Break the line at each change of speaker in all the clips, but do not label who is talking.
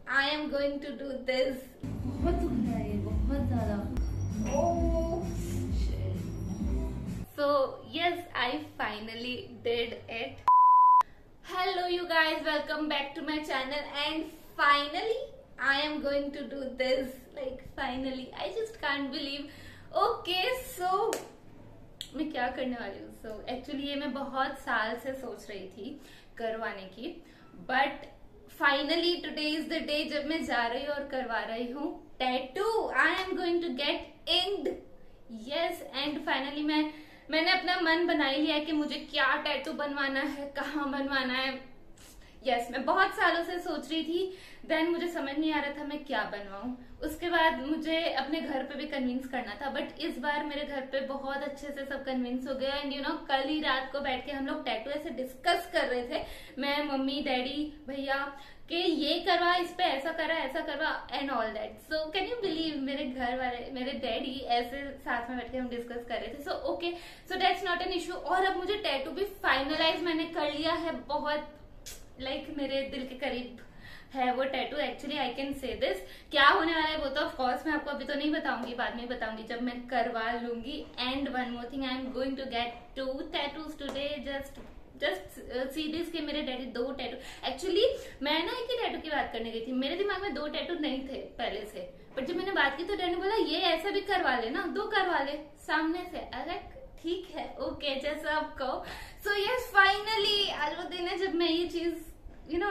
I am going to do this.
बहुत दुख रहा है ये, बहुत ज्यादा।
Oh shit. So yes, I finally did it. Hello you guys, welcome back to my channel and finally I am going to do this. Like finally, I just can't believe. Okay, so मैं क्या करने वाली हूँ? So actually ये मैं बहुत साल से सोच रही थी करवाने की, but finally today is the day जब मैं जा रही हूँ और करवा रही हूँ tattoo. I am going to get inked. Yes, and finally मैंने अपना मन बना ही लिया है कि मुझे क्या टैटू बनवाना है, कहाँ बनवाना है. यस, मैं बहुत सालों से सोच रही थी. देन मुझे समझ नहीं आ रहा था मैं क्या बनवाऊं. उसके बाद मुझे अपने घर पे भी कन्विंस करना था, बट इस बार मेरे घर पे बहुत अच्छे से सब कन्विंस हो गया. एंड यू नो, कल ही रात को बैठ के हम लोग टैटू ऐसे डिस्कस कर रहे थे, मैं, मम्मी, डैडी, भैया, कि ये करवा, इस पे ऐसा करा, ऐसा करवा and all that. So can you believe, मेरे घर वाले, मेरे डैडी ऐसे साथ में बैठ के हम डिस्कस कर रहे थे. So okay, so that's not an issue. और अब मुझे टैटू भी फाइनलाइज मैंने कर लिया है. बहुत मेरे दिल के करीब है वो tattoo. Actually I can say this. क्या होने वाला है वो तो ऑफ कोर्स मैं आपको अभी तो नहीं बताऊंगी, बाद में बताऊंगी जब मैं करवा लूंगी. And one more thing, I am going to get 2 tattoos today. Just see this कि मेरे डैडी 2 टैटू. एक्चुअली मैं ना एक ही टैटू की बात करने गई थी. मेरे दिमाग में 2 टैटू नहीं थे पहले से, बट जब मैंने बात की तो डैडी ने बोला ये ऐसा भी करवा ले ना, 2 करवा ले सामने से. अरे ठीक है, ओके, जैसा आप कहो. सो यस, फाइनली आज वो दिन है जब मैं ये चीज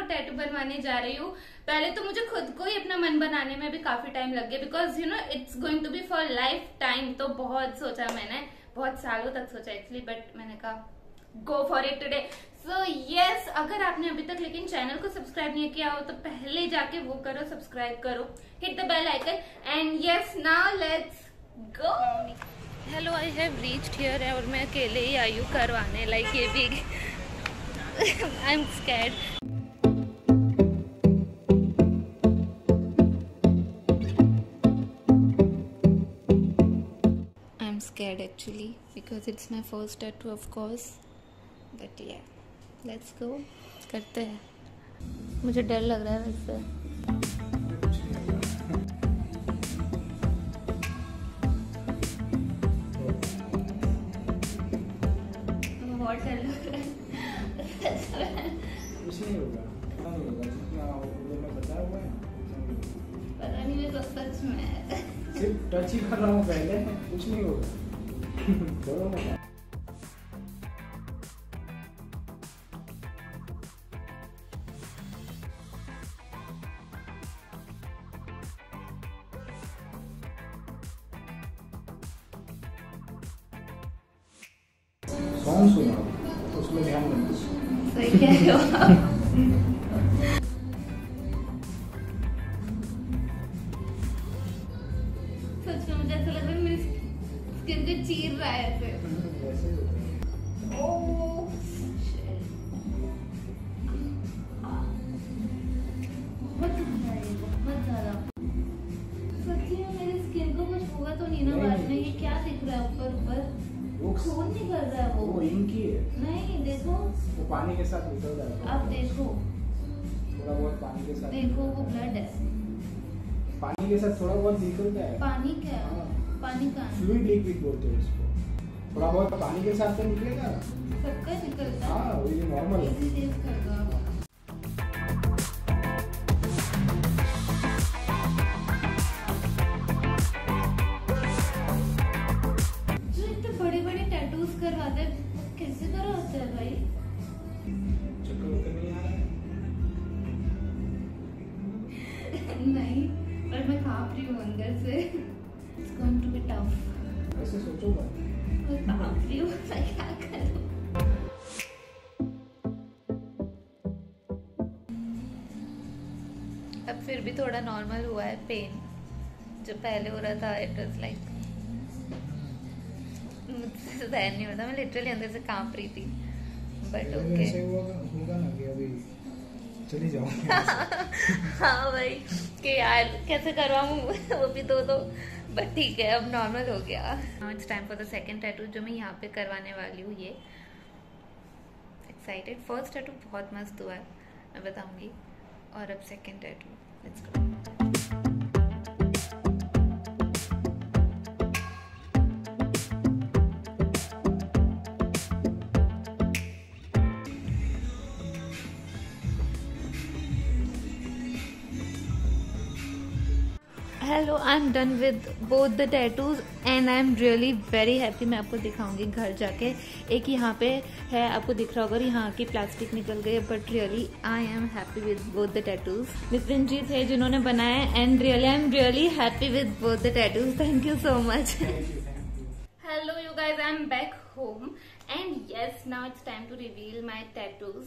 टैटू बनवाने जा रही हूँ. पहले तो मुझे खुद को ही अपना मन बनाने में भी काफी टाइम लग गया, because it's going to be for life time. तो बहुत सोचा मैंने, बहुत सालों तक सोचा एक्चुअली, बट मैंने कहा go for it today. So yes, अगर आपने अभी तक लेकिन चैनल को सब्सक्राइब नहीं किया हो तो पहले जाके वो करो, सब्सक्राइब करो, hit the bell icon. And yes, now let's go. Hello, I have reached here और मैं अकेले ही आई हूँ करवाने. लाइक ये भी I am scared. Scared actually because it's my first tattoo of course, but yeah, let's go. करते हैं. मुझे डर लग रहा है वैसे. बहुत डर लग रहा है.
कुछ नहीं होगा, जितना मैं बता हुआ है.
पता नहीं, मेरे को सच में
सिर्फ टच ही कर रहा हूँ पहले, कुछ नहीं होगा. बोलो ना. सॉन्ग सुना, उसमें ध्यान देना.
सही कह रहे हो आप. सच में मुझे ऐसा लग रहा है मेरी स्किन को चीर रहा है ऐसे. ओह शिट, बहुत दुख रहा है ये, बहुत ज्यादा. सच्ची में मेरी स्किन को कुछ हुआ तो नहीं ना बाद में? ये क्या दिख रहा है ऊपर ऊपर? खून निकल रहा है.
वो इनकी है.
नहीं, देखो,
वो पानी के साथ निकल रहा है.
आप देखो,
थोड़ा बहुत पानी के साथ
देखो, वो ब्लड है.
पानी के साथ थोड़ा बहुत निकलता है.
पानी क्या है?
हाँ.
पानी का
फ्लूइड लिक्विड बोलते हैं इसको. थोड़ा बहुत पानी के साथ तो निकलेगा.
सबका निकलता है.
हाँ, वो ये नॉर्मल है.
इजी टेस्ट करगा. जो इतने बड़े बड़े टैटूज करवाते हैं, कैसे करवाते हैं भाई?
चक्कर वक्कर नहीं आ रहा है?
नहीं, पर मैं कांप रही हूँ अंदर से. It's going to be tough.
ऐसे सोचो मत.
मैं कांप रही हूँ, मैं क्या करूँ? अब फिर भी थोड़ा नॉर्मल हुआ है पेन. जो पहले हो रहा था, इट वाज लाइक मुझसे सहन नहीं होता. मैं लिटरली अंदर से कांप रही थी, बट ओके.
ऐसे होगा ना कि अभी चली जाओ.
हाँ भाई, कि यार कैसे करवाऊँ वो भी दो, बट ठीक है, अब नॉर्मल हो गया. Now it's time for the second tattoo जो मैं यहाँ पे करवाने वाली हूँ. ये एक्साइटेड. फर्स्ट टैटू बहुत मस्त हुआ है, मैं बताऊंगी. और अब second tattoo. Let's go. Hello, I am done with both the tattoos and I am really very happy. मैं आपको दिखाऊंगी घर जाके। एक यहाँ पे है, आपको दिख रहा होगा, यहाँ की प्लास्टिक निकल गई, but really I am happy with both the tattoos. Nitin ji थे जिन्होंने बनाए and really I am really happy with both the tattoos. Thank you so much. Hello you guys, I am back home and yes, now it's time to reveal my tattoos.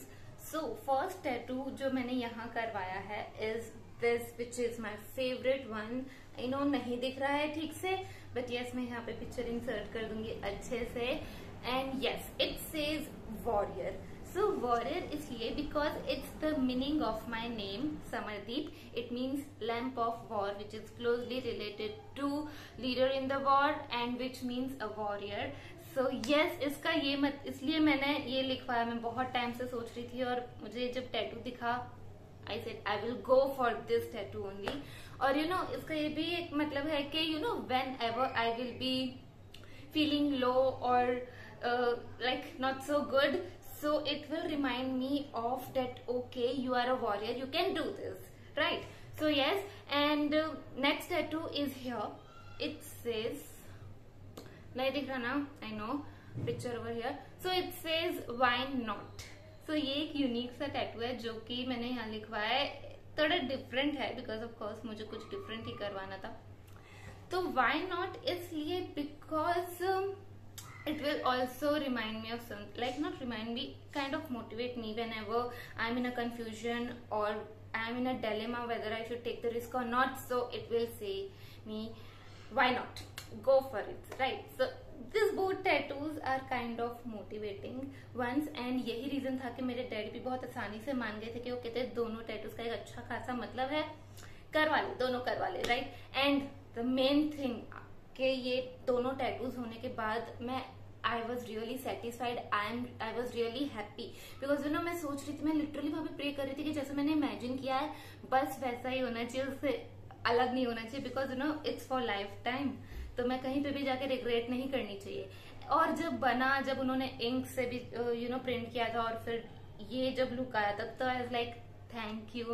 So first tattoo जो मैंने यहाँ करवाया है is this which is my favorite one. I know नहीं दिख रहा है ठीक से, but yes मैं यहाँ पे पिक्चर इंसर्ट कर दूंगी अच्छे से। and yes it says warrior. so warrior इसलिए because it's the meaning of my name Samardeep. it means lamp of war, which is closely related to leader in the war and which means a warrior. so yes इसका ये मत इसलिए मैंने ये लिखवाया। मैं बहुत टाइम से सोच रही थी और मुझे जब टैटू दिखा I said I will go for this tattoo only. और you know इसका ये भी एक मतलब है कि you know whenever I will be feeling low or like not so good, so it will remind me of that okay you are a warrior, you can do this, right? so yes, and next tattoo is here. it says, नहीं दिख रहा ना, I know, picture over here. so it says why not. ये एक unique सा tattoo है जो कि मैंने यहाँ लिखवाया है। थोड़ा डिफरेंट है बिकॉज ऑफ कोर्स मुझे कुछ डिफरेंट ही करवाना था। तो व्हाई नॉट इसलिए because it will also remind me of some, like not remind me, kind of motivate me whenever I'm in a confusion or I'm in a dilemma whether I should take the risk or not. so it will say me why not, go for it, right? so these both tattoos are kind of motivating ones and यही reason था कि मेरे daddy भी बहुत आसानी से मान गए थे कि वो कहते दोनों टैटूज का एक अच्छा खासा मतलब है, करवा ले, दोनों करवा ले, right? And the main thing कि ये दोनों टैटूज होने के बाद मैं I was really satisfied. I was really happy because you know मैं सोच रही थी, मैं लिटरली वहां पे प्रे कर रही थी कि जैसे मैंने इमेजिन किया है बस वैसा ही होना चाहिए, उससे अलग नहीं होना चाहिए because you know it's for life time. तो मैं कहीं पे भी जाके रिग्रेट नहीं करनी चाहिए। और जब बना, जब उन्होंने इंक से भी यू नो प्रिंट किया था और फिर ये जब लुक आया तब तो I was like thank you,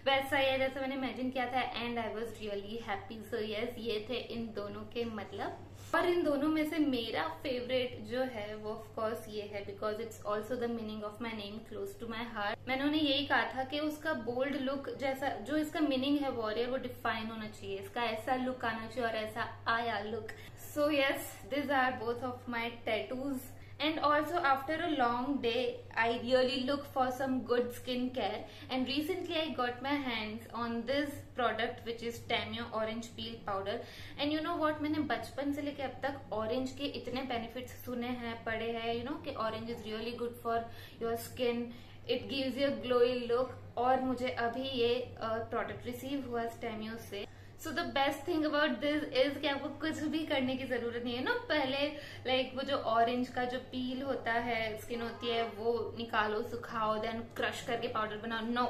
वैसा ही है जैसे मैंने इमेजिन किया था and I was really happy. So yes, ये थे इन दोनों के मतलब। और इन दोनों में से मेरा फेवरेट जो है वो ऑफ कोर्स ये है because it's also the meaning of my name close to my heart. मैंने उन्हें यही कहा था कि उसका बोल्ड लुक जैसा जो इसका मीनिंग है वॉरियर वो डिफाइन होना चाहिए, इसका ऐसा लुक आना चाहिए और ऐसा आया look. So yes, this are both of my tattoos and also after a long day I really look for some good skincare and recently I got my hands on this product which is Tamio orange peel powder and you know what, मैंने बचपन से लेके अब तक orange के इतने benefits सुने हैं, पढ़े हैं, you know कि orange is really good for your skin, it gives you glowy look. और मुझे अभी ये प्रोडक्ट रिसीव हुआ Tamio से। So the best thing about this is कि आपको कुछ भी करने की जरूरत नहीं है ना। पहले लाइक वो जो ऑरेंज का जो पील होता है, स्किन होती है, वो निकालो, सुखाओ, देन क्रश करके पाउडर बनाओ। No,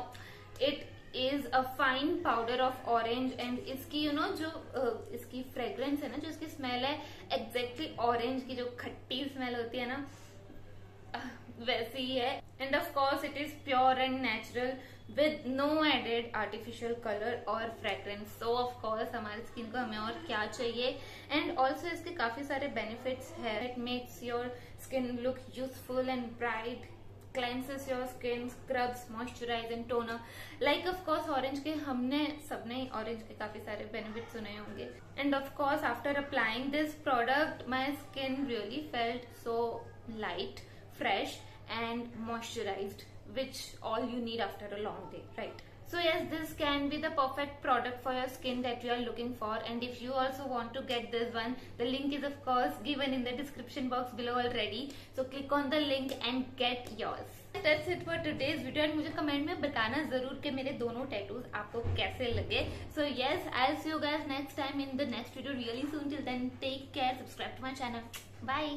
it is a fine powder of orange and इसकी यू नो जो इसकी फ्रेग्रेंस है ना, जो इसकी स्मेल है एग्जैक्टली ऑरेंज की जो खट्टी स्मेल होती है ना वैसी ही है। And of course it is pure and natural with no added artificial colour और फ्रेग्रेंस। सो ऑफ कोर्स हमारी स्किन को हमें और क्या चाहिए। एंड ऑल्सो इसके काफी सारे बेनिफिट्स है। It makes your skin look youthful and bright, cleanses your skin, scrubs, moisturize and toner. Like of course orange के हमने सबने ऑरेंज के काफी सारे बेनिफिट सुने होंगे। And of course after applying this product my skin really felt so light, fresh and moisturized, which all you need after a long day, right? So yes, this can be the perfect product for your skin that you are looking for. And if you also want to get this one, the link is of course given in the description box below already. So click on the link and get yours. That's it for today's video. And मुझे comment में बताना जरूर कि मेरे दोनों tattoos आपको कैसे लगे. So yes, I'll see you guys next time in the next video really soon. Till then, take care. Subscribe to my channel. Bye.